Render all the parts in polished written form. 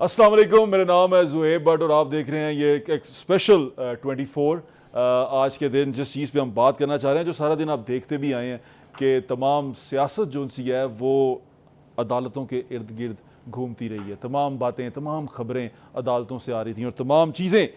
अस्सलाम वालेकुम, मेरा नाम है ज़ुहैब भट्ट और आप देख रहे हैं ये एक स्पेशल 24। आज के दिन जिस चीज़ पे हम बात करना चाह रहे हैं, जो सारा दिन आप देखते भी आए हैं कि तमाम सियासत जो सी है वो अदालतों के इर्द गिर्द घूमती रही है। तमाम बातें, तमाम खबरें अदालतों से आ रही थी और तमाम चीज़ें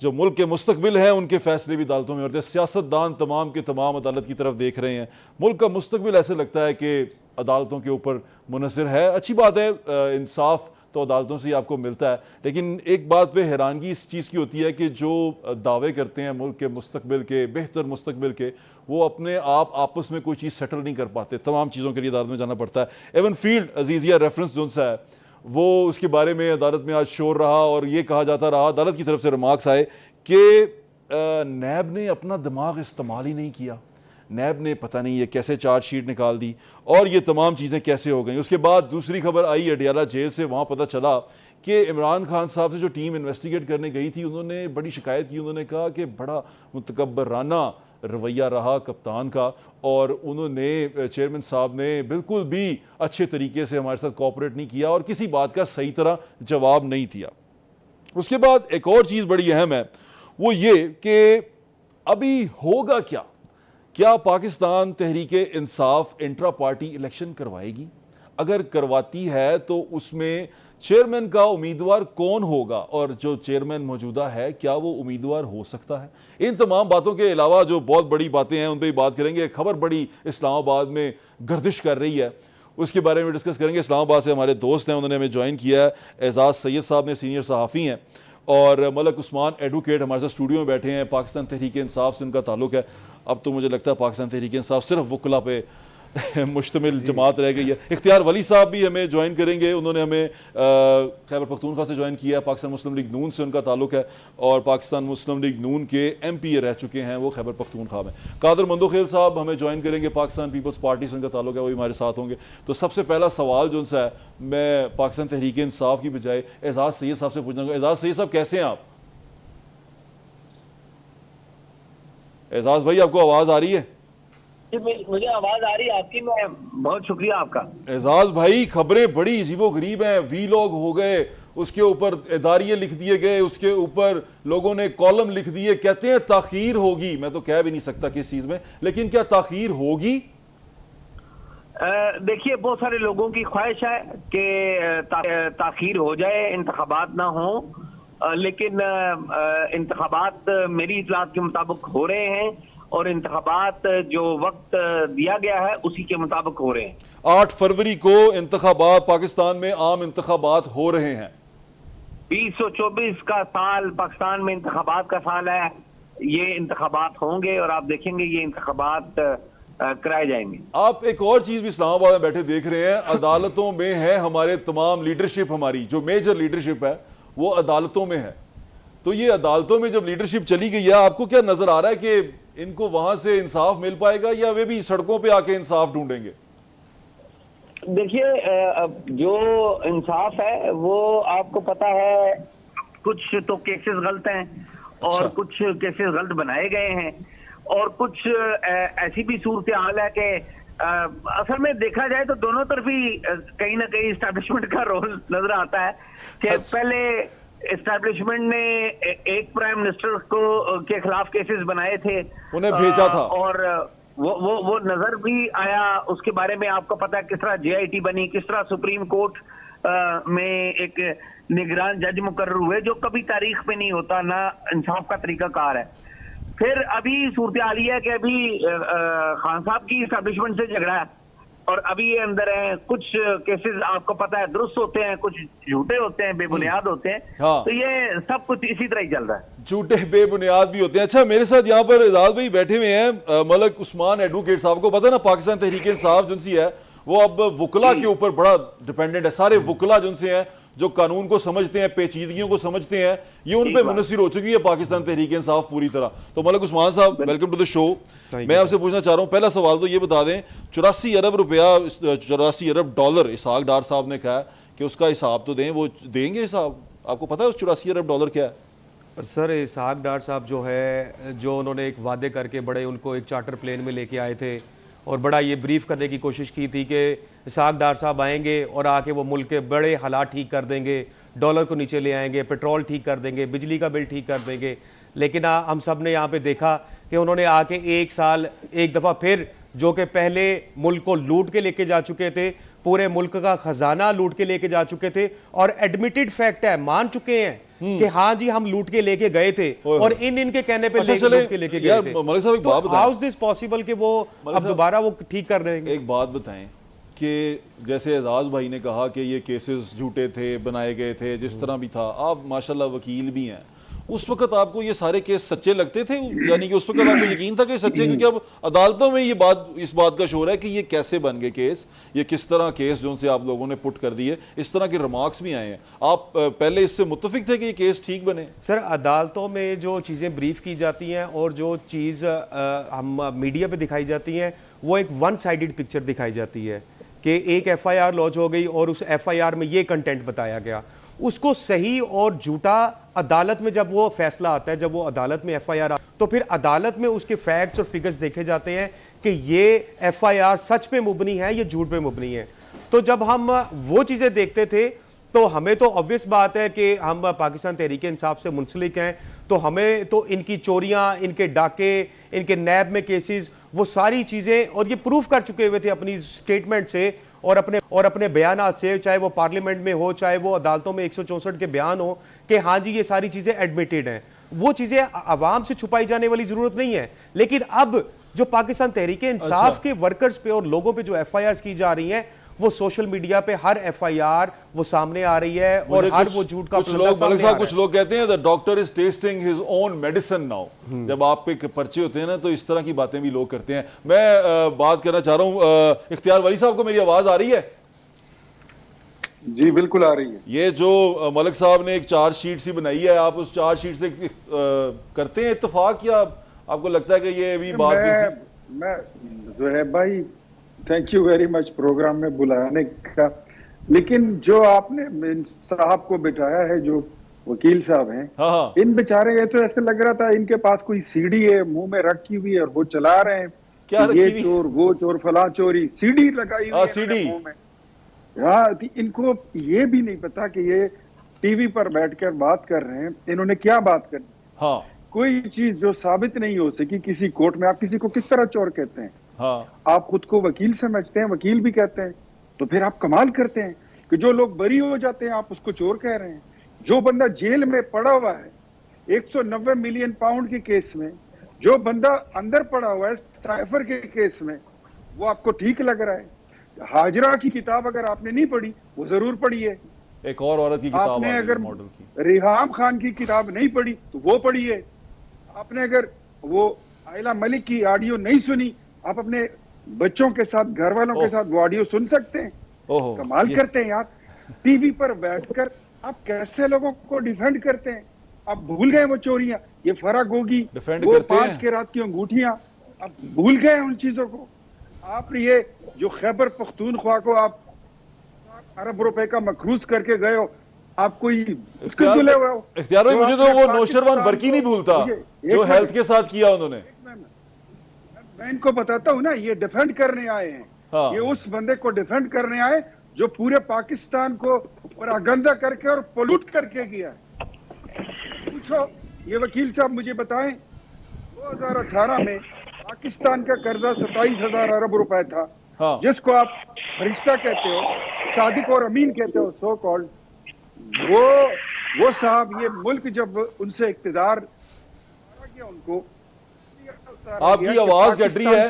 जो मुल्क के मुस्तकबिल हैं उनके फैसले भी अदालतों में होते हैं। सियासतदान तमाम के तमाम अदालत की तरफ देख रहे हैं। मुल्क का मुस्तकबिल ऐसे लगता है कि अदालतों के ऊपर मुनहसर है। अच्छी बात है, इंसाफ तो अदालतों से ही आपको मिलता है, लेकिन एक बात पे हैरानगी इस चीज़ की होती है कि जो दावे करते हैं मुल्क के मुस्तकबिल के, बेहतर मुस्तकबिल के, वो अपने आप आपस में कोई चीज़ सेटल नहीं कर पाते। तमाम चीज़ों के लिए अदालत में जाना पड़ता है। एवन फील्ड अजीज़िया रेफरेंस जो सा है वो उसके बारे में अदालत में आज शोर रहा और ये कहा जाता रहा, अदालत की तरफ से रिमार्क्स आए कि नैब ने अपना दिमाग इस्तेमाल ही नहीं किया, नैब ने पता नहीं ये कैसे चार्जशीट निकाल दी और ये तमाम चीज़ें कैसे हो गई। उसके बाद दूसरी खबर आई अडियाला जेल से, वहाँ पता चला कि इमरान खान साहब से जो टीम इन्वेस्टिगेट करने गई थी उन्होंने बड़ी शिकायत की। उन्होंने कहा कि बड़ा मुतकब्बराना रवैया रहा कप्तान का और उन्होंने, चेयरमैन साहब ने बिल्कुल भी अच्छे तरीके से हमारे साथ कोऑपरेट नहीं किया और किसी बात का सही तरह जवाब नहीं दिया। उसके बाद एक और चीज़ बड़ी अहम है, वो ये कि अभी होगा क्या, क्या Pakistan Tehreek Insaf intra party election करवाएगी? अगर करवाती है तो उसमें चेयरमैन का उम्मीदवार कौन होगा और जो चेयरमैन मौजूदा है क्या वो उम्मीदवार हो सकता है? इन तमाम बातों के अलावा जो बहुत बड़ी बातें हैं उन पर भी बात करेंगे। खबर बड़ी इस्लामाबाद में गर्दिश कर रही है, उसके बारे में डिस्कस करेंगे। इस्लामाबाद से हमारे दोस्त हैं, उन्होंने हमें ज्वाइन किया है। एजाज़ सैयद साहब ने, सीनियर सहाफ़ी हैं, और मलक उस्मान एडवोकेट हमारे साथ स्टूडियो में बैठे हैं। पाकिस्तान तहरीक इंसाफ से उनका ताल्लुक़ है। अब तो मुझे लगता है पाकिस्तान तहरीक इंसाफ सिर्फ वकला पे मुश्तमिल जमात रह गई है। इख्तियार वली साहब भी हमें ज्वाइन करेंगे, उन्होंने हमें खैबर पख्तूनख्वा से ज्वाइन किया है। पाकिस्तान मुस्लिम लीग नून से उनका ताल्लुक़ है और पाकिस्तान मुस्लिम लीग नून के MP रह चुके हैं वो खैबर पख्तूनख्वा में। कादर मंदोखेल साहब हमें ज्वाइन करेंगे, पाकिस्तान पीपल्स पार्टी से उनका ताल्लुक़ है, वो भी हमारे साथ होंगे। तो सबसे पहला सवाल जो उनसे है, मैं पाकिस्तान तहरीक इंसाफ की बजाय एजाज़ सैयद साहब से पूछूंगा। एजाज़ सैयद साहब कैसे हैं आप? एजाज़ भाई आपको आवाज़ आ रही है? मुझे आवाज आ रही है आपकी, मैं बहुत शुक्रिया आपका। एजाज भाई, खबरें बड़ी अजीबो गरीब हैं। वीलॉग हो गए, उसके ऊपर इदारिये लिख दिए गए, उसके ऊपर लोगों ने कॉलम लिख दिए, कहते हैं ताखीर होगी। मैं तो कह भी नहीं सकता किस चीज में, लेकिन क्या ताखीर होगी? देखिए, बहुत सारे लोगों की ख्वाहिश है कि ताखीर हो जाए, इंतखाबात ना हो, लेकिन इंतखाबात मेरी इतलात के मुताबिक हो रहे हैं और इंतखाबात जो वक्त दिया गया है उसी के मुताबिक हो रहे हैं। 8 फरवरी को इंतखाबात पाकिस्तान में आम इंतखाबात हो रहे हैं। 2024 का साल पाकिस्तान में इंतखाबात का साल है। ये इंतखाबात होंगे और आप देखेंगे ये इंतखाबात कराए जाएंगे। आप एक और चीज भी इस्लामाबाद में बैठे देख रहे हैं, अदालतों में है हमारे तमाम लीडरशिप, हमारी जो मेजर लीडरशिप है वो अदालतों में है। तो ये अदालतों में जब लीडरशिप चली गई है, आपको क्या नजर आ रहा है कि इनको वहां से इंसाफ मिल पाएगा या वे भी सड़कों पे आके इंसाफ ढूंढेंगे? देखिए, जो इंसाफ है वो आपको पता है, कुछ तो केसेस गलत हैं और कुछ केसेस गलत बनाए गए हैं और कुछ ऐसी भी सूरत हाल है कि असल में देखा जाए तो दोनों तरफ ही कहीं ना कहीं एस्टैब्लिशमेंट का रोल नजर आता है कि पहले एस्टैब्लिशमेंट ने एक प्राइम मिनिस्टर को के खिलाफ केसेस बनाए थे, उन्हें भेजा था और वो नजर भी आया। उसके बारे में आपको पता है किस तरह JIT बनी, किस तरह सुप्रीम कोर्ट में एक निगरान जज मुकर्रर हुए जो कभी तारीख में नहीं होता, ना इंसाफ का तरीकाकार है। फिर अभी सूरत हाल है कि अभी खान साहब की एस्टैब्लिशमेंट से झगड़ा है और अभी ये अंदर है। कुछ केसेस आपको पता है दुरुस्त होते हैं, कुछ झूठे होते हैं, बेबुनियाद होते हैं। हाँ। तो ये सब कुछ इसी तरह ही चल रहा है, झूठे बेबुनियाद भी होते हैं। अच्छा, मेरे साथ यहाँ पर एजाज भाई बैठे हुए हैं, मलक उस्मान एडवोकेट साहब को पता है ना, पाकिस्तान तहरीक इंसाफ जिनसी है वो अब वकला के ऊपर बड़ा डिपेंडेंट है। सारे वकला जिनसे हैं, जो कानून को समझते हैं, पेचीदगियों को समझते हैं, ये उन पे मुनसिर हो चुकी है पाकिस्तान तहरीक इंसाफ पूरी तरह। तो मलक उस्मान साहब, वेलकम टू द शो। मैं आपसे पूछना चाह रहा हूँ, पहला सवाल तो ये बता दें, 84 अरब रुपया, 84 अरब डॉलर इसहाक डार साहब ने कहा कि उसका हिसाब तो दें, वो देंगे हिसाब? आपको पता है उस 84 अरब डॉलर क्या है? सर, इसहाक डार साहब जो है, जो उन्होंने एक वादे करके बड़े उनको एक चार्टर प्लेन में लेके आए थे और बड़ा ये ब्रीफ करने की कोशिश की थी कि इसहाक डार साहब आएंगे और आके वो मुल्क के बड़े हालात ठीक कर देंगे, डॉलर को नीचे ले आएंगे, पेट्रोल ठीक कर देंगे, बिजली का बिल ठीक कर देंगे। लेकिन हम सब ने यहाँ पे देखा कि उन्होंने आके एक साल एक दफ़ा फिर जो कि पहले मुल्क को लूट के लेके जा चुके थे, पूरे मुल्क का खजाना लूट के लेके जा चुके थे, और एडमिटेड फैक्ट है, मान चुके हैं कि हाँ जी हम लूट के लेके गए थे, और इनके कहने पे लूट के लेके गए थे। मलिक साहब एक बात बताएं, हाउ इज दिस पॉसिबल कि वो अब दोबारा वो ठीक कर रहे हैं? एक बात बताएं कि जैसे एजाज भाई ने कहा कि ये केसेस झूठे थे, बनाए गए थे, जिस तरह भी था, आप माशाल्लाह वकील भी हैं, उस वक्त आपको ये सारे केस सच्चे लगते थे? यानी कि उस वक्त आपको यकीन था कि सच्चे? क्योंकि अब अदालतों में ये बात, इस बात का शोर है कि ये कैसे बन गए केस, ये किस तरह केस जो उनसे आप लोगों ने पुट कर दिए, इस तरह के रिमार्क्स भी आए हैं। आप पहले इससे मुत्तफिक थे कि ये केस ठीक बने? सर, अदालतों में जो चीज़ें ब्रीफ की जाती हैं और जो चीज़ हम मीडिया पे दिखाई जाती हैं, वो एक वन साइडेड पिक्चर दिखाई जाती है कि एक एफआईआर लॉन्च हो गई और उस एफआईआर में ये कंटेंट बताया गया। उसको सही और झूठा अदालत में जब वो फैसला आता है, जब वो अदालत में एफआईआर, तो फिर अदालत में उसके फैक्ट्स और फिगर्स देखे जाते हैं कि ये एफआईआर सच पे मुबनी है या झूठ पे मुबनी है। तो जब हम वो चीज़ें देखते थे तो हमें तो ऑब्वियस बात है कि हम पाकिस्तान तहरीक इंसाफ से मुंसलिक हैं, तो हमें तो इनकी चोरियां, इनके डाके, इनके नैब में केसेस, वो सारी चीज़ें, और ये प्रूफ कर चुके हुए थे अपनी स्टेटमेंट से और अपने बयानात से, चाहे वो पार्लियामेंट में हो, चाहे वो अदालतों में 164 के बयान हो कि हाँ जी ये सारी चीज़ें एडमिटेड हैं। वो चीज़ें आवाम से छुपाई जाने वाली ज़रूरत नहीं है। लेकिन अब जो पाकिस्तान तहरीक इंसाफ के वर्कर्स पे और लोगों पे जो एफआईआर की जा रही हैं, वो सोशल मीडिया पे हर एफआईआर वो सामने आ रही है और हर वो झूठ का कुछ लोग कहते हैं the doctor is testing his own medicine now. जब आप पे पर्चे होते हैं ना, तो इस तरह की बातें भी लोग करते हैं। मैं बात करना चाह रहा हूं, इख्तियार वली साहब को मेरी आवाज आ रही है? जी बिल्कुल आ रही है। ये जो मलिक साहब ने एक चार्जशीट सी बनाई है, आप उस चार्जशीट से करते हैं इत्तेफाक, या आपको लगता है कि ये अभी बात? मैं ज़ुहैब भाई, thank you very much programme में बुलाने का, लेकिन जो आपने इन साहब को बिठाया है, जो वकील साहब हैं, हाँ। इन बेचारे, ये तो ऐसे लग रहा था इनके पास कोई सीडी है मुंह में रखी हुई है और वो चला रहे हैं, क्या ये चोर, वो चोर, फला चोरी, सीडी लगाई हुई है सीडी मुंह में। हाँ, इनको ये भी नहीं पता कि ये टीवी पर बैठकर बात कर रहे हैं, इन्होंने क्या बात करनी। हाँ। कोई चीज जो साबित नहीं हो सकी किसी कोर्ट में, आप किसी को किस तरह चोर कहते हैं? हाँ। आप खुद को वकील समझते हैं, वकील भी कहते हैं, तो फिर आप कमाल करते हैं कि जो लोग बरी हो जाते हैं आप उसको चोर कह रहे हैं। जो बंदा जेल में पड़ा हुआ है 190 मिलियन पाउंड के केस में, जो बंदा अंदर पड़ा हुआ है साइफर के केस में, वो आपको ठीक लग रहा है? हाजरा की किताब अगर आपने नहीं पढ़ी, वो जरूर पढ़िए। एक और औरत की किताब आपने अगर मॉडल की, रिहाम खान की किताब नहीं पढ़ी तो वो पढ़िए। आपने अगर वो आयला मलिक की ऑडियो नहीं सुनी, आप अपने बच्चों के साथ, घर वालों के साथ वो ऑडियो सुन सकते हैं। कमाल करते हैं यार, टीवी पर बैठकर आप कैसे लोगों को डिफेंड करते हैं। आप भूल गए वो चोरियां, ये फरागोगी, वो 5 के रात की अंगूठियां, आप भूल गए उन चीजों को। आप ये जो खैबर पख्तूनख्वा को आप अरब रुपए का मखरूज करके गए हो, आप कोई इख्तियार भाई, मुझे तो वो नौशरवान बरकी नहीं भूलता जो हेल्थ के साथ किया उन्होंने। मैं इनको बताता हूँ ना, ये डिफेंड करने आए हैं। हाँ। ये उस बंदे को डिफेंड करने आए जो पूरे पाकिस्तान को परागंदा करके और पोल्यूट करके गया है। पूछो ये वकील साहब, मुझे बताएं 2018 में पाकिस्तान का कर्जा 27,000 अरब रुपए था। हाँ। जिसको आप फरिश्ता कहते हो, सादिक और अमीन कहते हो, सो कॉल्ड, वो साहब, ये मुल्क जब उनसे इक्तिदार गया, उनको आपकी आवाज कट रही है,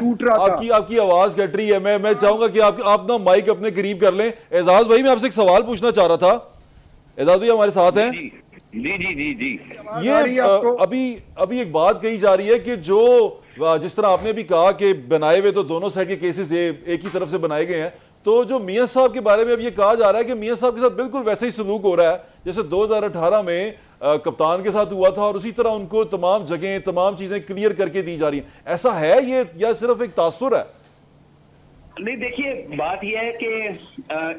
आपकी आवाज कट रही है। मैं चाहूंगा कि आप ना माइक अपने करीब कर लें। एजाज भाई, मैं आपसे एक सवाल पूछना चाह रहा था। एजाज भाई हमारे साथ हैं? जी। ये अभी एक बात कही जा रही है कि जो, जिस तरह आपने भी कहा कि बनाए हुए तो दोनों साइड के केसेस एक ही तरफ से बनाए गए हैं, तो जो मियां साहब के बारे में अब ये कहा जा रहा है कि मियां साहब के साथ बिल्कुल वैसे ही सलूक हो रहा है जैसे 2018 में कप्तान के साथ हुआ था, और उसी तरह उनको तमाम जगह, तमाम चीजें क्लियर करके दी जा रही हैं। ऐसा है ये, या सिर्फ एक तासुर है? नहीं, देखिए, बात यह है कि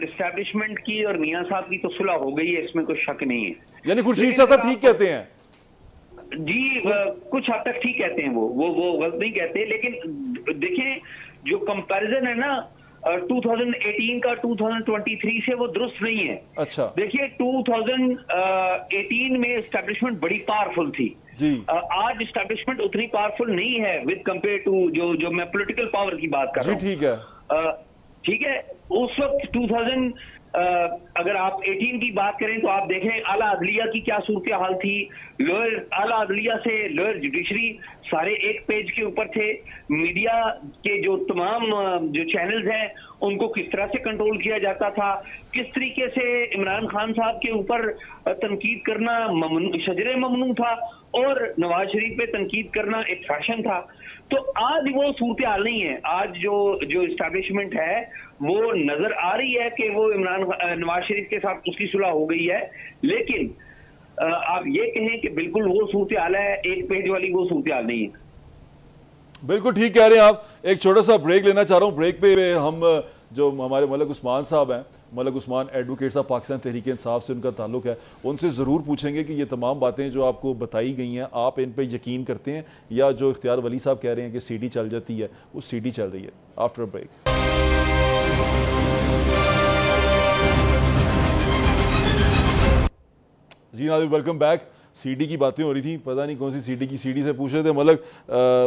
एस्टैब्लिशमेंट की और मियां साहब की तो सुलह हो गई है, इसमें कोई शक नहीं है। यानी खुर्शीद साहब ठीक कहते हैं? जी, कुछ हद तक ठीक कहते हैं, वो गलत नहीं कहते। लेकिन देखिए, जो कंपैरिजन है ना, 2018 का 2023 से वो दुरुस्त नहीं है। अच्छा। देखिए 2018 में एस्टेब्लिशमेंट बड़ी पावरफुल थी जी। आज एस्टेब्लिशमेंट उतनी पावरफुल नहीं है विद कंपेयर टू जो मैं पॉलिटिकल पावर की बात कर रहा हूँ। ठीक है। ठीक है, उस वक्त 2000 अगर आप 18 की बात करें तो आप देखें आला अदलिया की क्या सूरत हाल थी। लोअर आला अदलिया से लोअर जुडिशरी सारे एक पेज के ऊपर थे। मीडिया के जो तमाम जो चैनल्स हैं उनको किस तरह से कंट्रोल किया जाता था, किस तरीके से इमरान खान साहब के ऊपर तनकीद करना शजरे ममनू था और नवाज शरीफ पे तनकीद करना एक फैशन था। तो आज वो सूरत हाल नहीं है। आज जो इस्टेब्लिशमेंट है वो नजर आ रही है कि वो नवाज शरीफ के साथ उसकी सुलह हो गई है, लेकिन आप ये कहें कि बिल्कुल वो सूरत हाल है, एक पेज वाली वो सूरत हाल नहीं है। बिल्कुल ठीक कह रहे हैं आप। एक छोटा सा ब्रेक लेना चाह रहा हूँ। ब्रेक पे हम जो हमारे मलक उस्मान साहब हैं, मलक उस्मान एडवोकेट साहब, पाकिस्तान तहरीक इंसाफ से उनका ताल्लुक है, उनसे ज़रूर पूछेंगे कि ये तमाम बातें जो आपको बताई गई हैं आप इन पे यकीन करते हैं या जो इख्तियार वली साहब कह रहे हैं कि सीडी चल जाती है, वो सीडी चल रही है। After break. जी नाज़रीन, वेलकम बैक। सीडी की बातें हो रही थी, पता नहीं कौन सी सीडी की सीडी से पूछ रहे थे मलक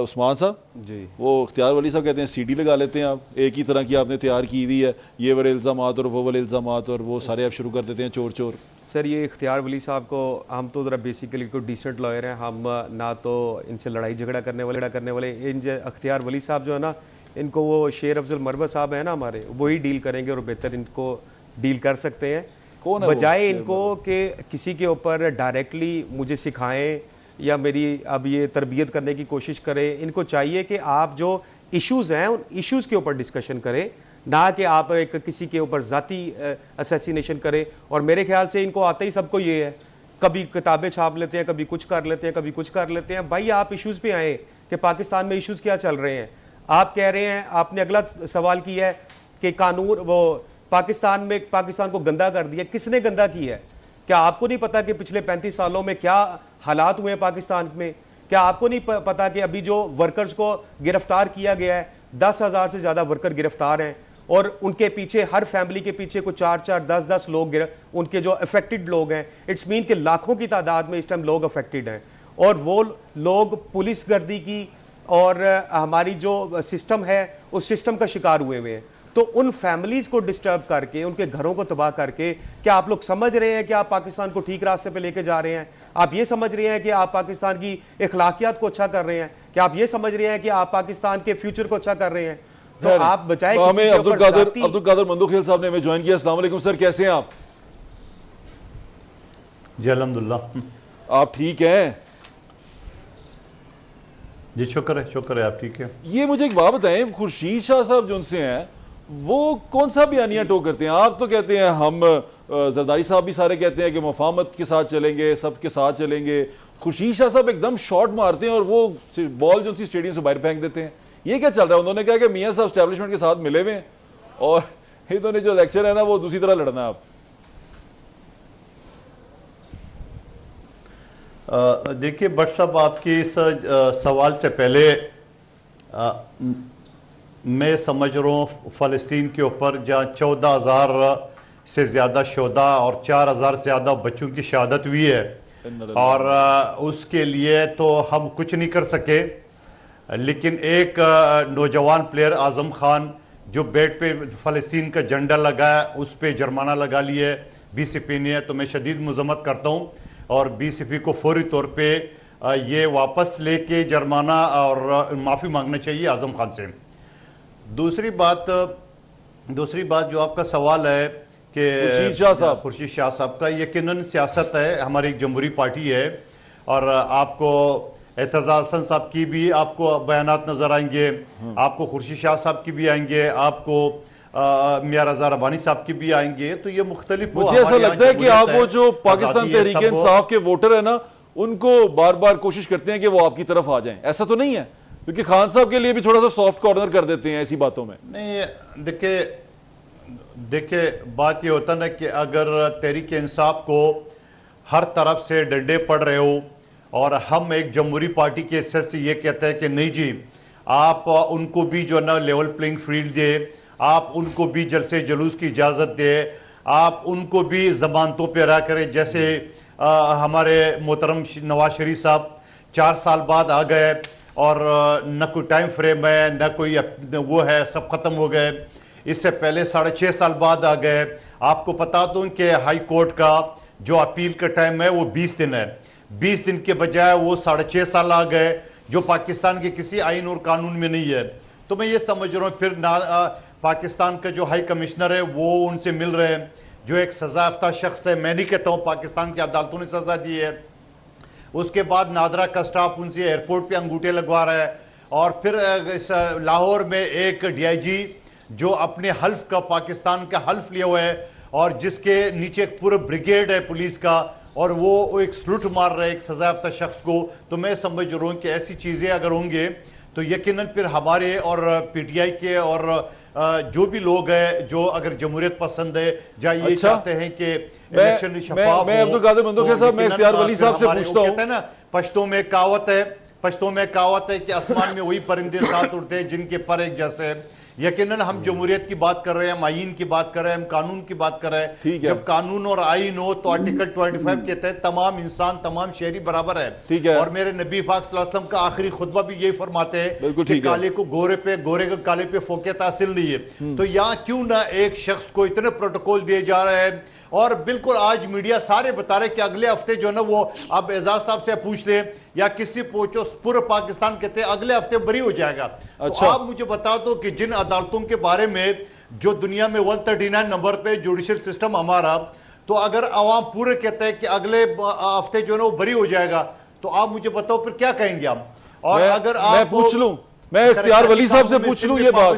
उस्मान साहब जी। वो इख्तियार वली साहब कहते हैं सीडी लगा लेते हैं आप, एक ही तरह की आपने तैयार की हुई है, ये वाले इल्ज़ामात और वो वाले इल्ज़ामात और वो सारे आप शुरू कर देते हैं चोर चोर। सर ये इख्तियार वली साहब को, हम तो ज़रा बेसिकली कोई डिसेंट लॉयर हैं, हम ना तो इनसे लड़ाई झगड़ा करने वाले इन इख्तियार वली साहब जो है ना, इनको वो शेर अफजल मरवत साहब है ना हमारे, वही डील करेंगे और बेहतर इनको डील कर सकते हैं। कौन है बजाय इनको कि किसी के ऊपर डायरेक्टली मुझे सिखाएं या मेरी अब ये तरबियत करने की कोशिश करें, इनको चाहिए कि आप जो इश्यूज़ हैं उन इश्यूज़ के ऊपर डिस्कशन करें, ना कि आप एक किसी के ऊपर ज़ाती असैसिनेशन करें। और मेरे ख्याल से इनको आता ही सबको ये है, कभी किताबें छाप लेते हैं, कभी कुछ कर लेते हैं, कभी कुछ कर लेते हैं। भाई आप इश्यूज़ पे आएँ कि पाकिस्तान में इश्यूज़ क्या चल रहे हैं। आप कह रहे हैं, आपने अगला सवाल किया है कि कानून वो पाकिस्तान को गंदा कर दिया। किसने गंदा किया है? क्या आपको नहीं पता कि पिछले 35 सालों में क्या हालात हुए हैं पाकिस्तान में? क्या आपको नहीं पता कि अभी जो वर्कर्स को गिरफ्तार किया गया है, 10,000 से ज़्यादा वर्कर गिरफ्तार हैं और उनके पीछे, हर फैमिली के पीछे कुछ 4-4, 10-10 लोग उनके जो अफेक्टेड लोग हैं, इट्स मीन कि लाखों की तादाद में इस टाइम लोग अफेक्टेड हैं। और वो लोग पुलिस गर्दी की और हमारी जो सिस्टम है उस सिस्टम का शिकार हुए हुए हैं। तो उन फैमिलीज को डिस्टर्ब करके, उनके घरों को तबाह करके, क्या आप लोग समझ रहे हैं कि आप पाकिस्तान को ठीक रास्ते पे लेके जा रहे हैं? आप ये समझ रहे हैं कि आप पाकिस्तान की अखलाकियात को अच्छा कर रहे हैं? क्या आप ये समझ रहे हैं कि आप पाकिस्तान के फ्यूचर को अच्छा कर रहे हैं? तो आप बचाए हमें अब्दुल कादर मंदोखेल साहब ने हमें ज्वाइन किया। अस्सलाम वालेकुम सर, कैसे हैं आप? जी अल्हम्दुलिल्लाह। आप ठीक हैं? जी शुक्र है, आप ठीक है। ये मुझे एक बात बताएं, खुर्शीद शाह साहब जो उनसे हैं वो कौन सा बयानिया टोक करते हैं? आप तो कहते हैं हम, जरदारी साहब भी सारे कहते हैं कि मुफाहमत के साथ चलेंगे, सबके साथ चलेंगे। खुर्शीद शाह साहब एकदम शॉट मारते हैं और वो बॉल जो सी स्टेडियम से बाहर फेंक देते हैं। ये क्या चल रहा है? उन्होंने कहा कि मियां साहब एस्टैब्लिशमेंट के साथ मिले हुए हैं और इन्होंने जो इलेक्शन है ना वो दूसरी तरह लड़ना है। आप देखिए भट्ट साहब, आपके इस सवाल से पहले मैं समझ रहा हूँ फ़लस्तीन के ऊपर जहाँ 14,000 से ज़्यादा शोदा और 4,000 से ज़्यादा बच्चों की शहादत हुई है और उसके लिए तो हम कुछ नहीं कर सके। लेकिन एक नौजवान प्लेयर आज़म खान जो बेड पे फ़लस्तीन का झंडा लगाया, उस पर जुर्माना लगा लिया BCP ने, तो मैं शदीद मज़म्मत करता हूँ और BCP को फौरी तौर पे ये वापस लेके जुर्माना और माफ़ी मांगना चाहिए आज़म खान से। दूसरी बात जो आपका सवाल है कि खुर्शीद शाह साहब का, यकीनन सियासत है, हमारी एक जमहूरी पार्टी है और आपको एतजाज़ हसन साहब की भी आपको बयानात नजर आएंगे, आपको खुर्शीद शाह साहब की भी आएंगे, आपको मियां रज़ा रब्बानी साहब की भी आएंगे। तो ये मुख्तलिफ, मुझे ऐसा लगता है कि आप वो जो पाकिस्तान तहरीक इंसाफ के वोटर है ना, उनको बार बार कोशिश करते हैं कि वो आपकी तरफ आ जाएं। ऐसा तो नहीं है? क्योंकि खान साहब के लिए भी थोड़ा सा सॉफ्ट कॉर्नर कर देते हैं ऐसी बातों में। नहीं, देखिए बात ये होता ना कि अगर तहरीक इंसाफ को हर तरफ से डंडे पड़ रहे हो और हम एक जमहूरी पार्टी के हिस्से से ये कहते हैं कि नहीं जी, आप उनको भी जो है ना लेवल प्लेइंग फील्ड दे, आप उनको भी जलसे जुलूस की इजाज़त दें, आप उनको भी जमानतों पे रहा करें। जैसे हमारे मोहतरम नवाज शरीफ साहब 4 साल बाद आ गए और न कोई टाइम फ्रेम है, न कोई वो है, सब खत्म हो गए। इससे पहले 6.5 साल बाद आ गए। आपको बता दूं कि हाई कोर्ट का जो अपील का टाइम है वो 20 दिन है। 20 दिन के बजाय वो 6.5 साल आ गए, जो पाकिस्तान के किसी आइन और कानून में नहीं है। तो मैं ये समझ रहा हूँ फिर पाकिस्तान का जो हाई कमिश्नर है वो उनसे मिल रहे हैं, जो एक सजा याफ्ता शख्स है। मैं नहीं कहता हूँ पाकिस्तान की अदालतों ने सजा दी है। उसके बाद नादरा का स्टाफ उनसे एयरपोर्ट पे अंगूठे लगवा रहा है। और फिर लाहौर में एक DIG जो अपने हल्फ का, पाकिस्तान का हल्फ लिया हुआ है और जिसके नीचे एक पूरा ब्रिगेड है पुलिस का, और वो एक सलूट मार रहा है एक सजा याफ्ता शख्स को। तो मैं समझ रहा हूँ कि ऐसी चीज़ें अगर होंगे तो यकीनन फिर हमारे और PTI के और जो भी लोग हैं जो अगर जमहूरियत पसंद है, या ये चाहते हैं कि इलेक्शन शफाफ हो। मैं अब्दुल कादिर मंदोखिल साहब, मैं इख्तियार वली साहब से पूछता हूं। कहते हैं ना, पश्तो में कहावत है कि आसमान में वही परिंदे साथ उड़ते हैं जिनके पर एक जैसे है। यकीनन हम जमहूरियत की बात कर रहे हैं, हम आईन की बात कर रहे हैं, हम कानून की बात कर रहे हैं। ठीक है। जब कानून और आईन हो तो आर्टिकल 25 के तहत तमाम इंसान, तमाम शहरी बराबर है। ठीक है। और मेरे नबी पाक सल्लल्लाहु अलैहि वसल्लम का आखिरी खुतबा भी यही फरमाते हैं कि काले को गोरे पे, गोरे को काले पे फोकियत हासिल नहीं है। तो यहाँ क्यों ना एक शख्स को इतने प्रोटोकॉल दिए जा रहे हैं। और बिल्कुल आज मीडिया सारे बता रहे कि अगले हफ्ते जो है ना, वो अब एजाज साहब से पूछ ले या किसी पूछो, पूरे पाकिस्तान कहते हैं अगले हफ्ते बरी हो जाएगा। अच्छा। तो आप मुझे बता दो कि जिन अदालतों के बारे में जो दुनिया में 139 नंबर पे जुडिशियल सिस्टम हमारा, तो अगर अवाम पूरे कहते हैं कि अगले हफ्ते जो है ना वो बरी हो जाएगा, तो आप मुझे बताओ फिर क्या कहेंगे हम। और अगर आप पूछ लूं, मैं इख्तियार वली साहब से पूछ लूं ये बात।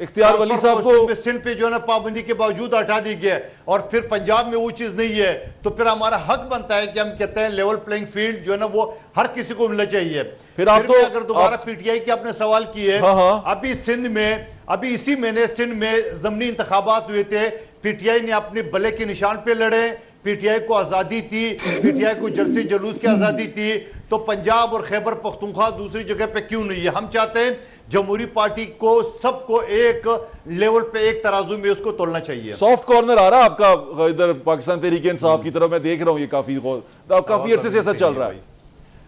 इख्तियार वली साहब को सिंध पे जो है ना पाबंदी के बावजूद हटा दी गई है और फिर पंजाब में वो चीज नहीं है, तो फिर हमारा हक बनता है कि हम कहते हैं लेवल प्लेइंग फील्ड जो है ना वो हर किसी को मिलना चाहिए। फिर आप तो अगर दोबारा PTI के आपने सवाल किए, अभी सिंध में, अभी इसी महीने सिंध में ज़मीनी इंतखाबात हुए थे। PTI ने अपने बले के निशान पे लड़े, PTI को आज़ादी थी, PTI को जलसे जुलूस की आज़ादी थी। तो पंजाब और खैबर पख्तूनख्वा दूसरी जगह पे क्यों नहीं है? हम चाहते हैं जमहूरी पार्टी को सबको एक लेवल पे, एक तराजू में उसको तोलना चाहिए। सॉफ्ट कॉर्नर आ रहा है आपका इधर पाकिस्तान तहरीक इंसाफ की तरफ, मैं देख रहा हूं ये काफी अरसे से ऐसा चल रहा है।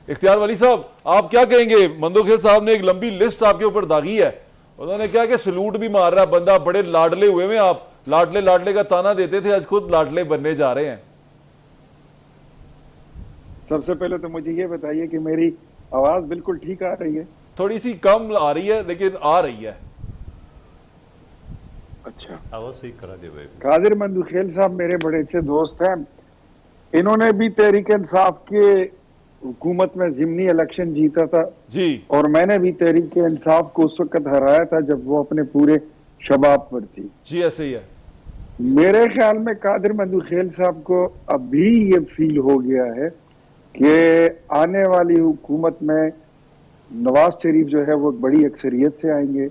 इख्तियार वली साहब, आप क्या कहेंगे? मंदोखिल साहब ने एक लंबी लिस्ट आपके ऊपर दागी है। उन्होंने क्या कि सलूट भी मार रहा बंदा, बड़े लाडले हुए में, आप लाडले लाडले का ताना देते थे, आज खुद लाडले बनने जा रहे हैं। सबसे पहले तो मुझे ये बताइए कि मेरी आवाज बिल्कुल ठीक आ रही है? थोड़ी सी कम आ रही है लेकिन आ रही है। अच्छा, आवाज सही करा दे भाई। कादिर मंदोखिल साहब मेरे बड़े अच्छे दोस्त हैं। इन्होंने भी तहरीक इंसाफ के हुकूमत में ज़िमनी इलेक्शन जीता था जी, और मैंने भी तहरीक इंसाफ को उस वक्त हराया था जब वो अपने पूरे शबाब पर थी। जी ऐसे ही है। मेरे ख्याल में कादिर मंदोखिल साहब को अभी ये फील हो गया है कि आने वाली हुकूमत में नवाज शरीफ जो है वो बड़ी अक्सरियत से आएंगे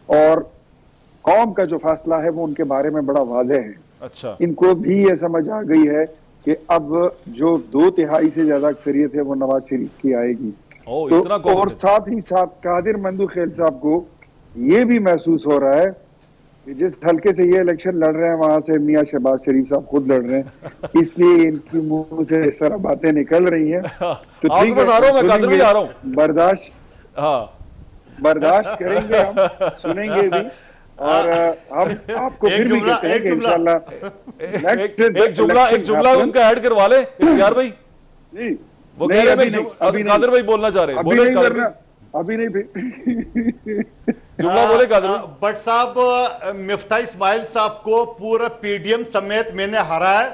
और कौम का जो फैसला है वो उनके बारे में बड़ा वाज़ेह है। अच्छा, इनको भी ये समझ आ गई है कि अब जो 2/3 से ज्यादा अक्सरियत है वो नवाज शरीफ की आएगी। तो और साथ ही साथ कादिर मंदोखिल साहब को ये भी महसूस हो रहा है कि जिस हल्के से ये इलेक्शन लड़ रहे हैं वहां से मियां शहबाज शरीफ साहब खुद लड़ रहे हैं, इसलिए इनकी मुंह से इस तरह बातें निकल रही हैं। तो ठीक है, बर्दाश्त करेंगे, हम सुनेंगे भी और हम आपको फिर भी कहते हैं कि इंशाल्लाह एक जुमला उनका ऐड करवा ले इख्तियार भाई जी। वो कह रहे हैं कादिर भाई बोलना चाह रहे हैं, बोले अभी नहीं जुमला बोले कादिर। बट साहब, मिफ्ता इस्माइल साहब को पूरा PDM समेत मैंने हराया।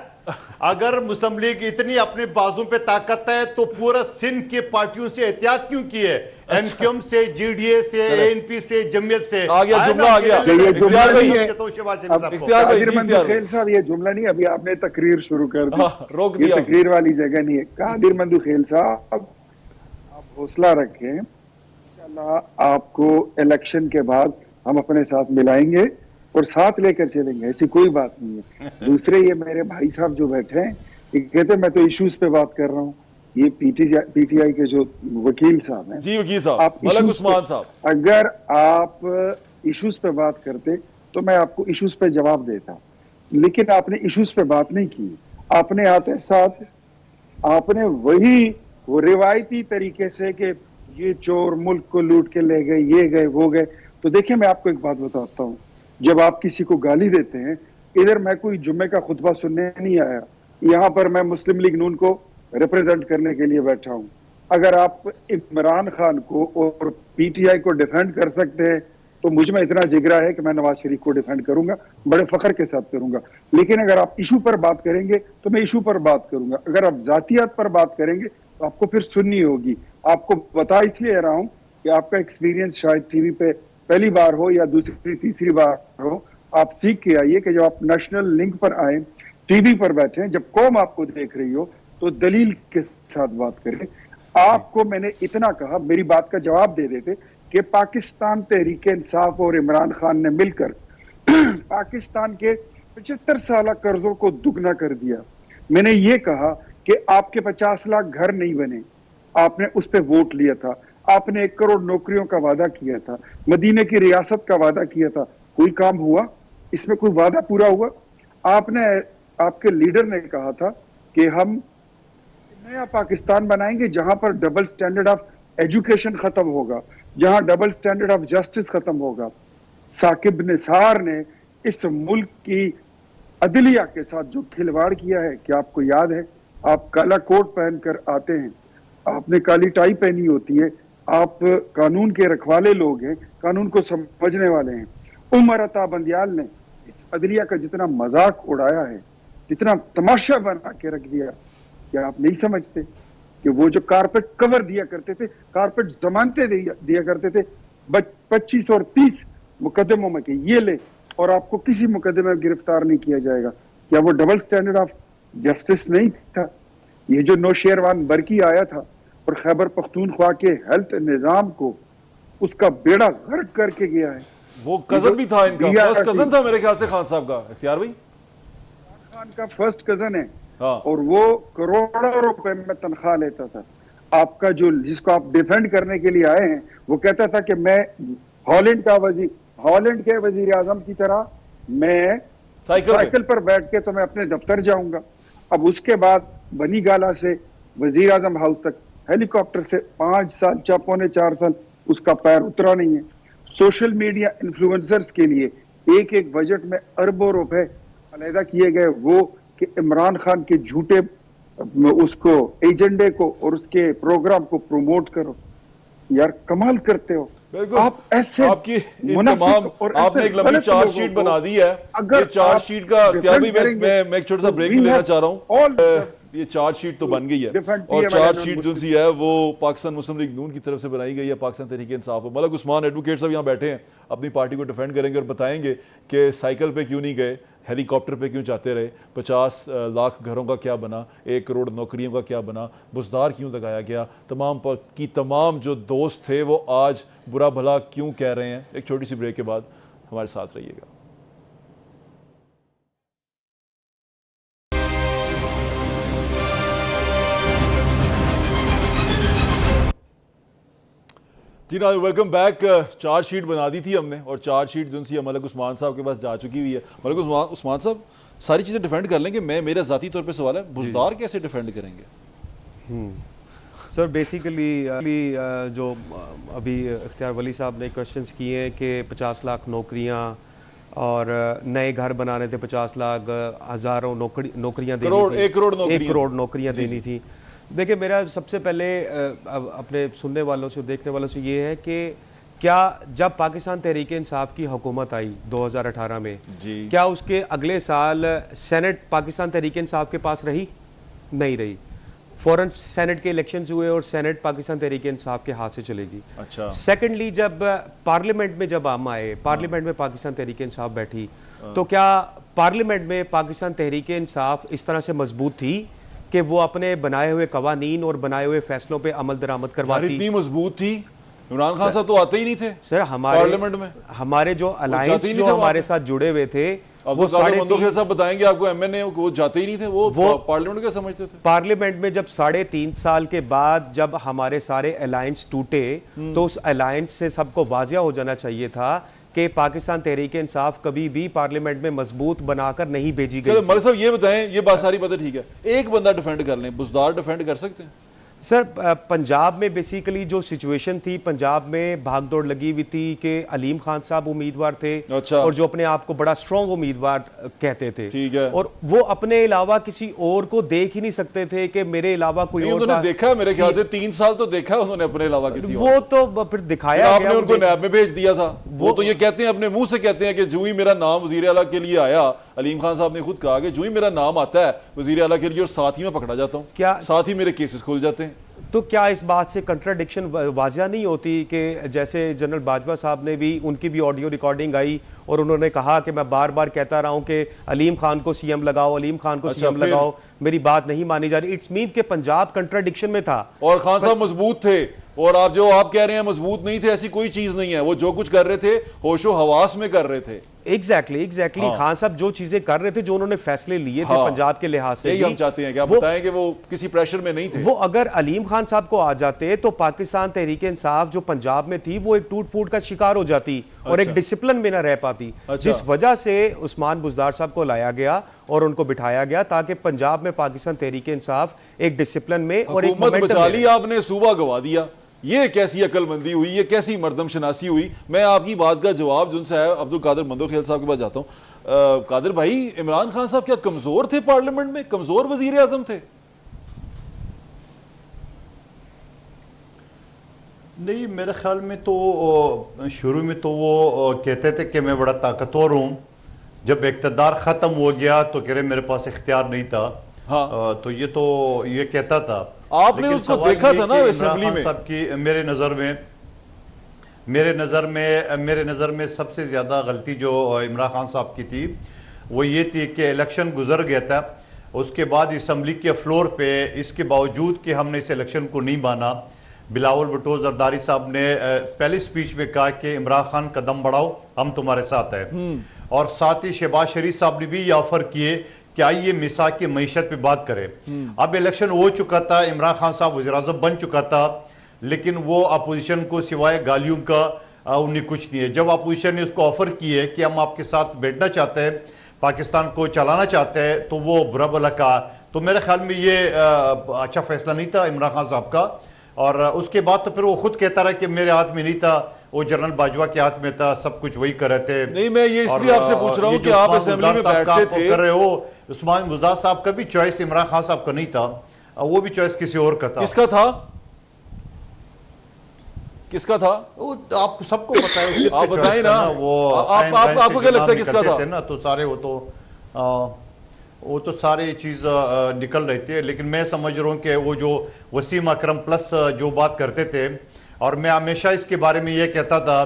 अगर मुस्लिम लीग इतनी अपने बाजू पे ताकत है तो पूरा सिंध के पार्टियों से एहतियात क्यों की है? MQM से, GDA से, ANP से, जमीयत से। आ गया जुमला, आ गया। ये जुमला नहीं है कादिर मंदोखिल साहब, ये जुमला नहीं, अभी आपने तकरीर शुरू कर दी, रोक ये दिया। तकरीर वाली जगह नहीं है। कादिर मंदोखिल साहब, आप हौसला रखें, इंशाल्लाह आपको इलेक्शन के बाद हम अपने साथ मिलाएंगे और साथ लेकर चलेंगे, ऐसी कोई बात नहीं है। दूसरे ये मेरे भाई साहब जो बैठे हैं, ये कहते हैं मैं तो इश्यूज पे बात कर रहा हूँ। ये PTI के जो वकील साहब हैं जी, वकील साहब मलिक उस्मान साहब, अगर आप इश्यूज पे बात करते तो मैं आपको इश्यूज पे जवाब देता, लेकिन आपने इश्यूज पे बात नहीं की। आपने आते साथ आपने वही वो रिवायती तरीके से कि ये चोर मुल्क को लूट के ले गए, ये गए वो गए। तो देखिए मैं आपको एक बात बताता हूँ, जब आप किसी को गाली देते हैं, इधर मैं कोई जुम्मे का खुतबा सुनने नहीं आया, यहाँ पर मैं मुस्लिम लीग नून को रिप्रेजेंट करने के लिए बैठा हूँ। अगर आप इमरान खान को और पीटीआई को डिफेंड कर सकते हैं तो मुझ में इतना जिगरा है कि मैं नवाज शरीफ को डिफेंड करूंगा, बड़े फख्र के साथ करूंगा। लेकिन अगर आप इशू पर बात करेंगे तो मैं इशू पर बात करूंगा, अगर आप जातियात पर बात करेंगे तो आपको फिर सुननी होगी। आपको बता इसलिए रहा हूं कि आपका एक्सपीरियंस शायद टीवी पे पहली बार हो या दूसरी तीसरी बार हो, आप सीख के आइए कि जब आप नेशनल लिंक पर आए, टीवी पर बैठे, जब कौम आपको देख रही हो तो दलील के साथ बात करें। आपको मैंने इतना कहा, मेरी बात का जवाब दे देते कि पाकिस्तान तहरीक इंसाफ और इमरान खान ने मिलकर पाकिस्तान के 75 साल कर्जों को दुगना कर दिया। मैंने ये कहा कि आपके 50 लाख घर नहीं बने, आपने उस पर वोट लिया था, आपने 1 करोड़ नौकरियों का वादा किया था, मदीने की रियासत का वादा किया था, कोई काम हुआ? इसमें कोई वादा पूरा हुआ? आपने, आपके लीडर ने कहा था कि हम नया पाकिस्तान बनाएंगे जहां पर डबल स्टैंडर्ड ऑफ एजुकेशन खत्म होगा, जहां डबल स्टैंडर्ड ऑफ जस्टिस खत्म होगा। साकिब निसार ने इस मुल्क की अदलिया के साथ जो खिलवाड़ किया है, क्या आपको याद है? आप काला कोट पहनकर आते हैं, आपने काली टाई पहनी होती है, आप कानून के रखवाले लोग हैं, कानून को समझने वाले हैं। उमर अता बंदियाल ने इस अदलिया का जितना मजाक उड़ाया है, जितना तमाशा बना के रख दिया, क्या आप नहीं समझते कि वो जो कारपेट कवर दिया करते थे, कारपेट जमानते दिया करते थे 25 और 30 मुकदमों में कि ये ले और आपको किसी मुकदमे में गिरफ्तार नहीं किया जाएगा, क्या वो डबल स्टैंडर्ड ऑफ जस्टिस नहीं था? ये जो नौशेरवान बरकी आया था और खैबर पख्तूनख्वा के हेल्थ निजाम को उसका बेड़ा गर्क करके गया है। वो कजन भी था इनका, फर्स्ट कजन था मेरे ख्याल से खान साहब का, इख्तियार भाई खान का फर्स्ट कजन है। हाँ। और वो करोड़ों रुपए में तनख्वाह लेता था। आपका जो, जिसको आप डिफेंड करने के लिए आए हैं, वो कहता था कि मैं हॉलैंड के वजीर आजम की तरह मैं साइकिल पर बैठ के तो मैं अपने दफ्तर जाऊंगा। अब उसके बाद बनी गाला से वजीर आजम हाउस तक हेलीकॉप्टर से 5 साल, 4.5 साल उसका पैर उतरा नहीं है। सोशल मीडिया इन्फ्लुएंसर्स के लिए एक बजट में अरबों रुपए अलहदा किए गए, वो कि इमरान खान के झूठे उसको एजेंडे को और उसके प्रोग्राम को प्रमोट करो। यार कमाल करते हो आप। ऐसे आपकी तमाम, आपने एक लंबी चार्जशीट बना दी है। ये चार्जशीट का मैं एक छोटा सा ब्रेक लेना चाह रहा हूँ। ये चार्जशीट तो बन गई है और चार्जशीट जो सी है वो पाकिस्तान मुस्लिम लीग नून की तरफ से बनाई गई है, पाकिस्तान तहरीक इंसाफ। मलक उस्मान एडवोकेट साहब यहाँ बैठे हैं, अपनी पार्टी को डिफेंड करेंगे और बताएंगे कि साइकिल पे क्यों नहीं गए, हेलीकॉप्टर पे क्यों जाते रहे, 50 लाख घरों का क्या बना, 1 करोड़ नौकरियों का क्या बना, बुजदार क्यों लगाया गया, तमाम जो दोस्त थे वो आज बुरा भला क्यों कह रहे हैं। एक छोटी सी ब्रेक के बाद हमारे साथ रहिएगा। जी ना, वेलकम बैक। चार्जशीट बना दी थी हमने और चार्जशीट जो सी मलक उस्मान साहब के पास जा चुकी हुई है। मलक उस्मान साहब सारी चीज़ें डिफेंड कर लेंगे, मेरा ज़ाती तौर पे सवाल है, बुजदार कैसे डिफेंड करेंगे? सर बेसिकली जो अभी इख्तियार वली साहब ने क्वेश्चंस किए हैं कि 50 लाख नौकरियां और नए घर बनाने थे, 50 लाख, हज़ारों नौकरियां देनी थी, 1 करोड़ नौकरियां देनी थी। देखिए मेरा सबसे पहले अपने सुनने वालों से, देखने वालों से ये है कि क्या जब पाकिस्तान तहरीक इंसाफ की हुकूमत आई 2018 में, क्या उसके अगले साल सेनेट पाकिस्तान तहरीक इंसाफ के पास रही? नहीं रही। फौरन सेनेट के इलेक्शंस हुए और सेनेट पाकिस्तान तहरीक इंसाफ के हाथ से चलेगी। अच्छा। सेकेंडली जब पार्लियामेंट में जब हम आए, पार्लियामेंट में पाकिस्तान तहरीक इंसाफ बैठी, तो क्या पार्लियामेंट में पाकिस्तान तहरीक इंसाफ इस तरह से मजबूत थी कि वो अपने बनाए हुए कवानीन और बनाए हुए फैसलों पे अमल दरामद करवाती? इतनी मजबूत थी, इमरान खान साहब तो आते ही नहीं थे सर। हमारे पार्लियामेंट में हमारे जो अलायंस जो हमारे साथ जुड़े हुए थे वो साहब बताएंगे आपको, एमएनए वो जाते ही नहीं थे, वो पार्लियामेंट क्या समझते थे? पार्लियामेंट में जब 3.5 साल के बाद जब हमारे सारे अलायंस टूटे तो उस अलायंस से सबको वाजिया हो जाना चाहिए था कि पाकिस्तान तहरीक इंसाफ कभी भी पार्लियामेंट में मजबूत बनाकर नहीं भेजी गई। चलो मलिक साहब ये बताएं, ये बात सारी बातें ठीक है, एक बंदा डिफेंड कर लें, बुज़दार डिफेंड कर सकते हैं? सर पंजाब में बेसिकली जो सिचुएशन थी, पंजाब में भागदौड़ लगी हुई थी कि अलीम खान साहब उम्मीदवार थे, अच्छा। और जो अपने आप को बड़ा स्ट्रॉन्ग उम्मीदवार कहते थे, ठीक है। और वो अपने अलावा किसी और को देख ही नहीं सकते थे कि मेरे अलावा कोई और। उन्होंने देखा है, मेरे ख्याल से 3 साल तो देखा है उन्होंने अपने अलावा किसी वो और। तो फिर दिखाया आपने गया, उनको नैब में भेज दिया था। वो तो ये कहते हैं, अपने मुंह से कहते हैं कि जो ही मेरा नाम वजीर आला के लिए आया, अलीम खान साहब ने खुद कहा कि जो ही मेरा नाम आता है वजीर आला के लिए और साथ ही मैं पकड़ा जाता हूँ, क्या साथ ही मेरे केसेस खुल जाते हैं। तो क्या इस बात से कंट्राडिक्शन वाजिया नहीं होती कि जैसे जनरल बाजवा साहब ने भी, उनकी भी ऑडियो रिकॉर्डिंग आई और उन्होंने कहा कि मैं बार बार कहता रहा हूं कि अलीम खान को सीएम लगाओ, अलीम खान को सीएम लगाओ, मेरी बात नहीं मानी जा रही। इट्स मीन कि पंजाब कंट्राडिक्शन में था और खान साहब मजबूत थे, और आप जो आप कह रहे हैं मजबूत नहीं थे, ऐसी कोई चीज नहीं है। वो जो कुछ कर रहे थे होशो हवास में कर रहे थे। एग्जैक्टली हाँ। खान साहब जो चीजें कर रहे थे, जो उन्होंने फैसले लिए थे हाँ। पंजाब के लिहाज से, यही हम चाहते हैं कि आप बताएं कि वो किसी प्रेशर में नहीं थे। वो अगर अलीम खान साहब को आ जाते तो पाकिस्तान तहरीक इंसाफ जो पंजाब में थी वो एक टूट फूट का शिकार हो जाती और एक डिसिप्लिन में ना रह पाती। जिस वजह से उस्मान बुज़दार साहब को लाया गया और उनको बिठाया गया ताकि पंजाब में पाकिस्तान तहरीक इंसाफ एक डिसिप्लिन में और एक हुकूमत मोमेंटम बचा में ली आपने, सूबा गवा दिया। ये कैसी अकलमंदी हुई, ये कैसी मर्दम शनासी हुई? मैं आपकी बात का जवाब जिनसे है अब्दुल कादिर मंदोखेल साहब के पास जाता हूँ। कादिर भाई, इमरान खान साहब क्या कमजोर थे पार्लियामेंट में? कमजोर वजीर आजम थे? नहीं, मेरे ख्याल में तो शुरू में तो वो कहते थे कि मैं बड़ा ताकतवर हूँ। जब इक़्तिदार ख़त्म हो गया तो कह रहे मेरे पास इख्तियार नहीं था। हाँ। तो ये कहता था। आपने लेकिन उसको सवाल देखा ये था ना कि असेंबली इमरान में? खान साहब की मेरे नज़र में सबसे ज़्यादा गलती जो इमरान खान साहब की थी वो ये थी कि इलेक्शन गुजर गया था, उसके बाद असम्बली के फ्लोर पे, इसके बावजूद कि हमने इस इलेक्शन को नहीं माना, बिलावल भुट्टो जरदारी साहब ने पहली स्पीच में कहा कि इमरान खान कदम बढ़ाओ, हम तुम्हारे साथ हैं। और साथ ही शहबाज शरीफ साहब ने भी ये ऑफर किए कि आइए मिसाक की मईशत पे बात करें। अब इलेक्शन हो चुका था, इमरान खान साहब वज़ीर-ए-आज़म बन चुका था, लेकिन वो अपोजिशन को सिवाय गालियों का उन्हें कुछ नहीं है। जब अपोजिशन ने उसको ऑफर की है कि हम आपके साथ बैठना चाहते हैं, पाकिस्तान को चलाना चाहते हैं, तो वो बुरा भला कहा। तो मेरे ख्याल में ये अच्छा फैसला नहीं था इमरान खान साहब का। और उसके बाद तो फिर वो खुद कहता रहा कि मेरे हाथ में नहीं था, वो जनरल बाजवा के हाथ में था, सब कुछ वही कर रहे थे। नहीं, मैं ये इसलिए आपसे पूछ रहा हूँ कि आप असेंबली में बैठते थे, कर रहे हो, उस्मान बुज़दार साहब का भी चॉइस इमरान खान साहब का नहीं था, वो भी चॉइस किसी और का था। किसका था? किसका था? वो आपको सबको पता है, आप बताएं ना। वो आपको क्या लगता है किसका था? ना तो सारे वो तो सारे चीज निकल रही थी। लेकिन मैं समझ रहा हूँ कि वो जो वसीम अकरम प्लस जो बात करते थे, और मैं हमेशा इसके बारे में ये कहता था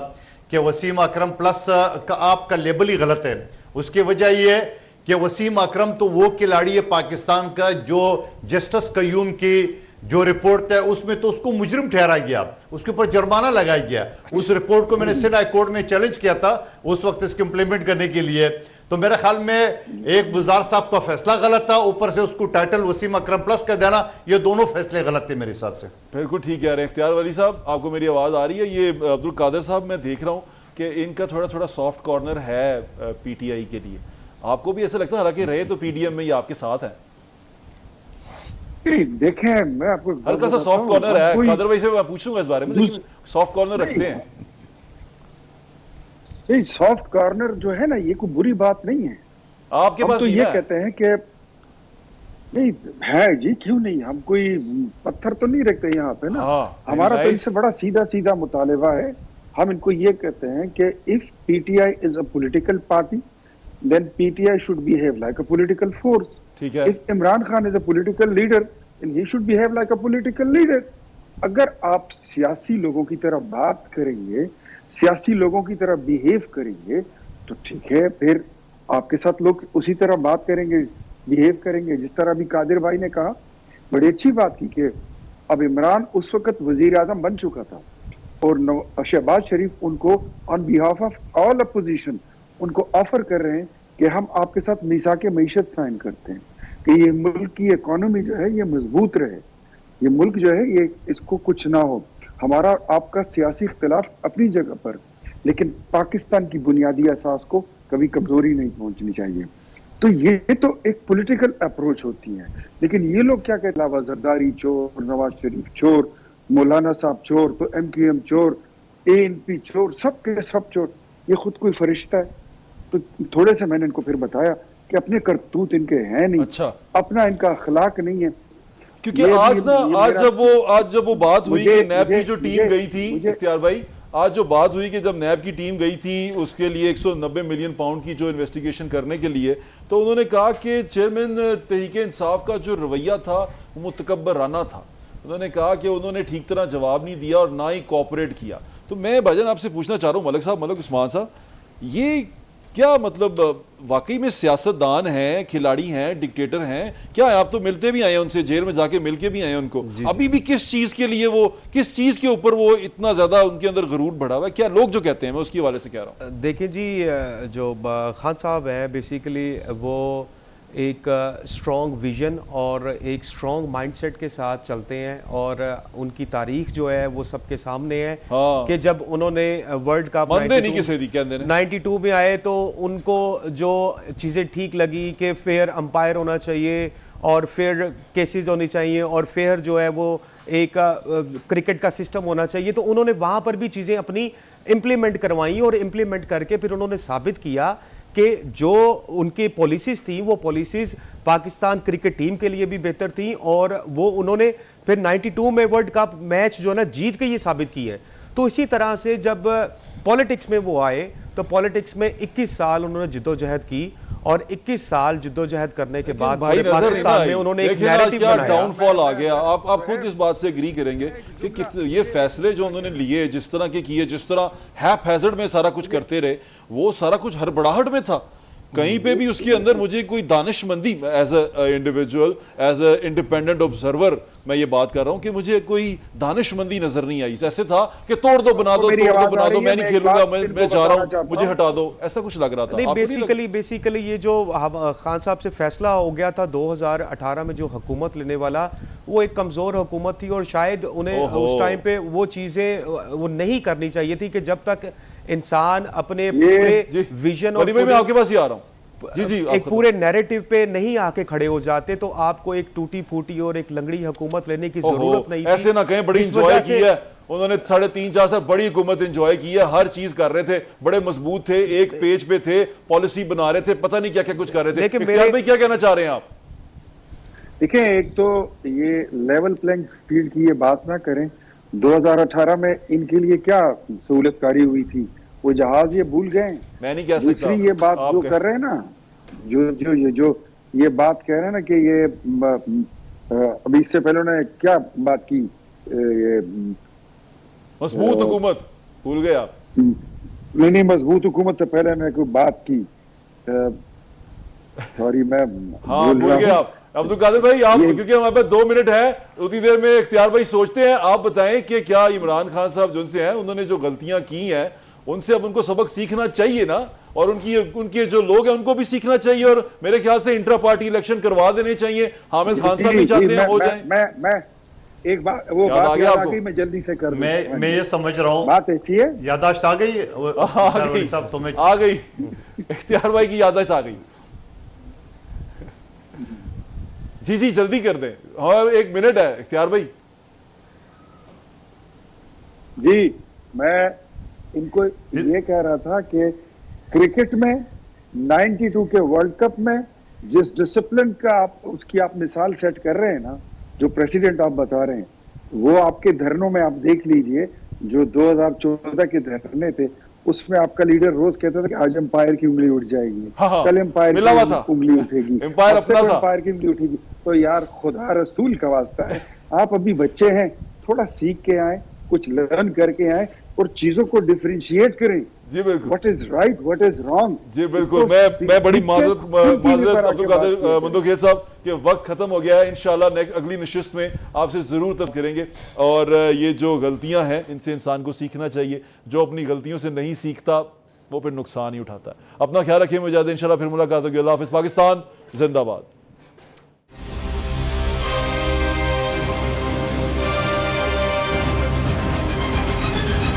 कि वसीम अकरम प्लस का आपका लेबल ही गलत है। उसकी वजह ये कि वसीम अकरम तो वो खिलाड़ी है पाकिस्तान का जो जस्टिस कयूम की जो रिपोर्ट है उसमें तो उसको मुजरिम ठहराया गया, उसके ऊपर जुर्माना लगाया गया। उस रिपोर्ट को मैंने सिंध हाई कोर्ट में चैलेंज किया था उस वक्त इसको इंप्लीमेंट करने के लिए। तो मेरे ख्याल में एक बुज़दार साहब का फैसला गलत था, ऊपर से उसको टाइटल वसीम अकरम प्लस का देना, ये दोनों फैसले गलत थे मेरे हिसाब से। बिल्कुल ठीक कह रहे हैं इख्तियार वली साहब, आपको मेरी आवाज़ आ रही है? ये अब्दुल कादिर साहब, मैं देख रहा हूँ कि इनका थोड़ा थोड़ा सॉफ्ट कॉर्नर है पीटीआई के लिए। आपको भी ऐसा लगता है? हालांकि रहे तो पीडीएम में ये आपके साथ है। देखें, मैं आपको हल्का सा सॉफ्ट कॉर्नर है, कादर भाई से मैं पूछूंगा इस बारे में, लेकिन सॉफ्ट कॉर्नर रखते हैं। नहीं, सॉफ्ट कॉर्नर जो है ना, ये कोई बुरी बात नहीं है। आपके पास तो ये कहते हैं कि नहीं है जी, क्यों नहीं, हम कोई पत्थर तो नहीं रखते यहाँ पे ना। हमारा तो इनसे बड़ा सीधा सीधा मुतालिबा है। हम इनको ये कहते हैं कि if PTI is a political party then PTI should behave like a political force. ठीक है। If Imran Khan is a political leader then he should behave like a political leader. अगर आप सियासी लोगों की तरह बात करेंगे, सियासी लोगों की तरह बिहेव करेंगे, तो ठीक है, फिर आपके साथ लोग उसी तरह बात करेंगे, बिहेव करेंगे। जिस तरह अभी कादिर भाई ने कहा, बड़ी अच्छी बात की कि अब इमरान उस वक्त वजीर आजम बन चुका था और शहबाज शरीफ उनको on behalf of all opposition उनको ऑफर कर रहे हैं कि हम आपके साथ मीसाक मईशत साइन करते हैं कि ये मुल्क की इकोनॉमी जो है ये मजबूत रहे, ये मुल्क जो है ये इसको कुछ ना हो, हमारा आपका सियासी इख्तिलाफ अपनी जगह पर, लेकिन पाकिस्तान की बुनियादी असास को कभी कमजोरी नहीं पहुंचनी चाहिए। तो ये तो एक पॉलिटिकल अप्रोच होती है। लेकिन ये लोग क्या कहते हैं, जरदारी चोर, नवाज शरीफ चोर, मौलाना साहब चोर, तो MQM चोर, ANP चोर, सब के सब चोर। ये खुद कोई फरिश्ता है? तो थोड़े से मैंने इनको फिर बताया कि अपने करतूत इनके हैं नहीं, अच्छा, अपना इनका अखलाक नहीं है। क्योंकि आज जब वो बात हुई कि नैब की जो टीम गई थी, इख्तियार भाई, आज जो बात हुई कि जब नैब की टीम गई थी उसके लिए 190 मिलियन पाउंड की जो इन्वेस्टिगेशन करने के लिए, तो उन्होंने कहा कि चेयरमैन तहरीक इंसाफ का जो रवैया था वो मुतकब्बराना था। उन्होंने कहा कि उन्होंने ठीक तरह जवाब नहीं दिया और ना ही कोऑपरेट किया। तो मैं भाईजान आपसे पूछना चाह रहा हूँ, मलिक साहब, मलिक उस्मान साहब, ये क्या मतलब वाकई में सियासतदान हैं, खिलाड़ी हैं, डिक्टेटर हैं क्या है? आप तो मिलते भी आए हैं उनसे, जेल में जाके मिल के भी आए हैं उनको। अभी भी किस चीज के लिए वो, किस चीज के ऊपर वो इतना ज्यादा उनके अंदर गरूर बढ़ा हुआ है? क्या लोग जो कहते हैं, मैं उसके हवाले से कह रहा हूँ। देखिए जी, जो खान साहब हैं बेसिकली वो एक स्ट्रॉन्ग विजन और एक स्ट्रॉन्ग माइंडसेट के साथ चलते हैं, और उनकी तारीख जो है वो सबके सामने है। हाँ। कि जब उन्होंने वर्ल्ड कप 92 में आए तो उनको जो चीज़ें ठीक लगी कि फेयर अंपायर होना चाहिए और फेयर केसेस होनी चाहिए और फेयर जो है वो एक क्रिकेट का सिस्टम होना चाहिए, तो उन्होंने वहाँ पर भी चीज़ें अपनी इम्प्लीमेंट करवाई और इम्प्लीमेंट करके फिर उन्होंने साबित किया कि जो उनकी पॉलिसीज़ थी वो पॉलिसीज़ पाकिस्तान क्रिकेट टीम के लिए भी बेहतर थी, और वो उन्होंने फिर 92 में वर्ल्ड कप मैच जो है ना जीत के ये साबित की है। तो इसी तरह से जब पॉलिटिक्स में वो आए तो पॉलिटिक्स में 21 साल उन्होंने जिद्दोजहद की, और 21 साल जिद्दोजहद करने के बाद पाकिस्तान में उन्होंने एक नैरेटिव बनाया। डाउनफॉल आ गया। आप खुद इस बात से एग्री करेंगे कि ये फैसले जो उन्होंने लिए, जिस तरह के किए, जिस तरह हैप-हैज़र्ड में सारा कुछ करते रहे, वो सारा कुछ हड़बड़ाहट में था। कहीं पे भी उसके अंदर मुझे कोई दानिशमंदी, as a individual, as a independent observer मैं ये बात कर रहा हूं कि मुझे कोई दानिशमंदी नजर नहीं आई। ऐसे था कि तोड़ दो बना दो, तोड़ दो बना दो, मैं नहीं खेलूंगा, मैं जा रहा हूं, मुझे हटा दो, ऐसा कुछ लग रहा था। नहीं, बेसिकली ये जो खान साहब से फैसला हो गया था 2018 में जो हुकूमत लेने वाला, वो एक कमजोर हुकूमत थी और शायद उन्हें उस टाइम पे वो चीजें वो नहीं करनी चाहिए थी कि जब तक इंसान अपने पूरे विजन और मैं आपके पास ही आ रहा हूं जी एक पूरे नैरेटिव पे नहीं आके खड़े हो जाते तो आपको एक टूटी फूटी और एक लंगड़ी हुकूमत लेने की जरूरत नहीं थी। ऐसे ना कहें, बड़ी एंजॉय की है उन्होंने, 3.5-4 साल बड़ी हुकूमत एंजॉय की है, हर चीज कर रहे थे, बड़े मजबूत थे, एक पेज पे थे, पॉलिसी बना रहे थे, पता नहीं क्या क्या कुछ कर रहे थे। इख्तियार भाई क्या कहना चाह रहे हैं आप? देखिए, एक तो ये लेवल प्लेइंग फील्ड की ये बात ना करें। 2018 में इनके लिए क्या सहूलतकारी हुई थी, वो जहाज ये भूल गए। मैं नहीं कह सकता। दूसरी ये बात जो कर रहे हैं ना, जो ये बात कह रहे हैं ना कि ये अभी इससे पहले उन्होंने क्या बात की, मजबूत हुकूमत भूल गए आप? नहीं, मजबूत हुकूमत से पहले मैंने कोई बात की, सॉरी मैं भूल गए आप। अब्दुल कादिर भाई, आप, क्योंकि हमारे पास 2 मिनट है, उतनी देर में इख्तियार भाई सोचते हैं, आप बताएं कि क्या इमरान खान साहब जिनसे हैं, उन्होंने जो गलतियां की हैं उनसे अब उनको सबक सीखना चाहिए ना, और उनके जो लोग हैं उनको भी सीखना चाहिए, और मेरे ख्याल से इंट्रा पार्टी इलेक्शन करवा देने चाहिए। हामिद खान साहब भी चाहते हैं हो जाए। मैं एक बात, वो बात याद आ गई, मैं जल्दी से कर दूं। मैं ये समझ रहा हूँ, बात ऐसी है, यादाश्त आ गई साहब, तुम्हें आ गई, इख्तियार भाई की यादाश्त आ गई। जी जल्दी कर दें, हाँ 1 मिनट है इख्तियार भाई। जी, मैं इनको ये कह रहा था कि क्रिकेट में 92 के वर्ल्ड कप में जिस डिसिप्लिन का आप उसकी आप मिसाल सेट कर रहे हैं ना, जो प्रेसिडेंट आप बता रहे हैं, वो आपके धरनों में आप देख लीजिए। जो 2014 के धरने थे उसमें आपका लीडर रोज कहता था कि आज एम्पायर की उंगली उठ जाएगी, कल एम्पायर की उंगली उठेगी, एम्पायर की उंगली उठेगी। तो यार खुदा रसूल का वास्ता है, आप अभी बच्चे हैं, थोड़ा सीख के आए, कुछ लर्न करके आए और चीजों को डिफरेंशिएट करें। जी बिल्कुल, what is right, what is wrong. जी बिल्कुल, मैं बड़ी माजरत अब्दुल कादिर मंदोखेल साहब कि वक्त खत्म हो गया है। इंशाल्लाह अगली नशिस्त में आपसे जरूर तब करेंगे। और ये जो गलतियां हैं इनसे इंसान को सीखना चाहिए, जो अपनी गलतियों से नहीं सीखता वो फिर नुकसान ही उठाता है। अपना ख्याल रखिए, मुझे इंशाल्लाह फिर मुलाकात होगी। अल्लाह हाफिज़। पाकिस्तान जिंदाबाद।